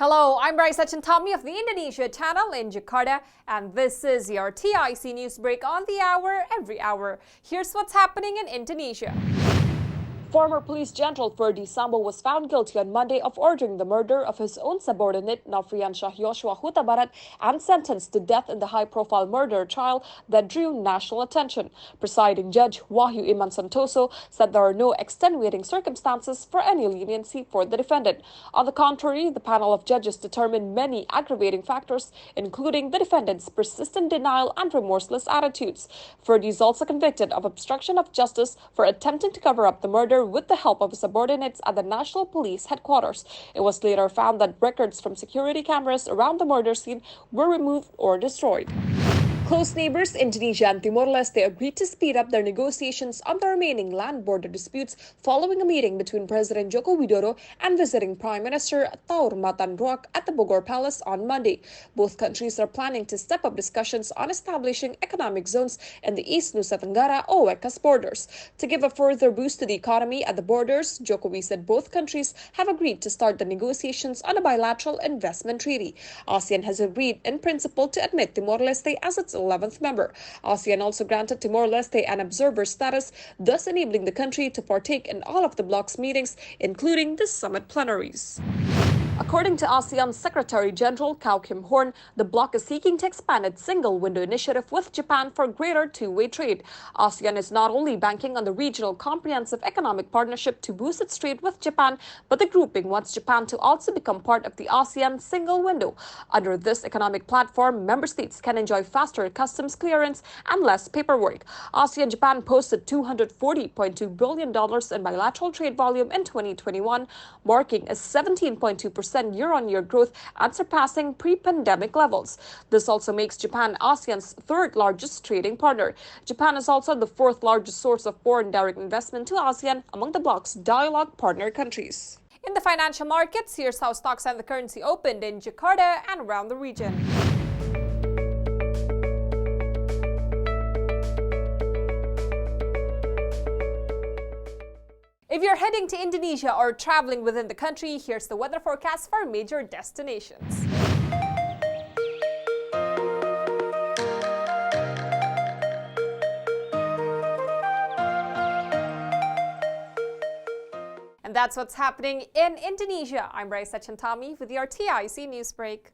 Hello, I'm Raisa Chantami of the Indonesia channel in Jakarta, and this is your TIC News Break on the hour, every hour. Here's what's happening in Indonesia. Former Police General Ferdy Sambo was found guilty on Monday of ordering the murder of his own subordinate Nofriansyah Yosua Huta Barat and sentenced to death in the high-profile murder trial that drew national attention. Presiding Judge Wahyu Iman Santoso said there are no extenuating circumstances for any leniency for the defendant. On the contrary, the panel of judges determined many aggravating factors, including the defendant's persistent denial and remorseless attitudes. Ferdy is also convicted of obstruction of justice for attempting to cover up the murder with the help of subordinates at the National Police Headquarters. It was later found that records from security cameras around the murder scene were removed or destroyed. Close neighbors Indonesia and Timor-Leste agreed to speed up their negotiations on the remaining land border disputes following a meeting between President Joko Widodo and visiting Prime Minister Taur Matan Ruak at the Bogor Palace on Monday. Both countries are planning to step up discussions on establishing economic zones in the East Nusa Tenggara (OECAS) borders. To give a further boost to the economy at the borders, Jokowi said both countries have agreed to start the negotiations on a bilateral investment treaty. ASEAN has agreed in principle to admit Timor-Leste as its 11th member. ASEAN also granted Timor-Leste an observer status, thus enabling the country to partake in all of the bloc's meetings, including the summit plenaries. According to ASEAN Secretary General Kau Kim Horn, the bloc is seeking to expand its single window initiative with Japan for greater two-way trade. ASEAN is not only banking on the regional comprehensive economic partnership to boost its trade with Japan, but the grouping wants Japan to also become part of the ASEAN single window. Under this economic platform, member states can enjoy faster customs clearance and less paperwork. ASEAN-Japan posted $240.2 billion in bilateral trade volume in 2021, marking a 17.2% year-on-year growth and surpassing pre-pandemic levels. This also makes Japan ASEAN's third largest trading partner. Japan is also the fourth largest source of foreign direct investment to ASEAN among the bloc's dialogue partner countries. In the financial markets, here's how stocks and the currency opened in Jakarta and around the region. If you're heading to Indonesia or traveling within the country, here's the weather forecast for major destinations. And that's what's happening in Indonesia. I'm Raisa Chantami with your TIC News Break.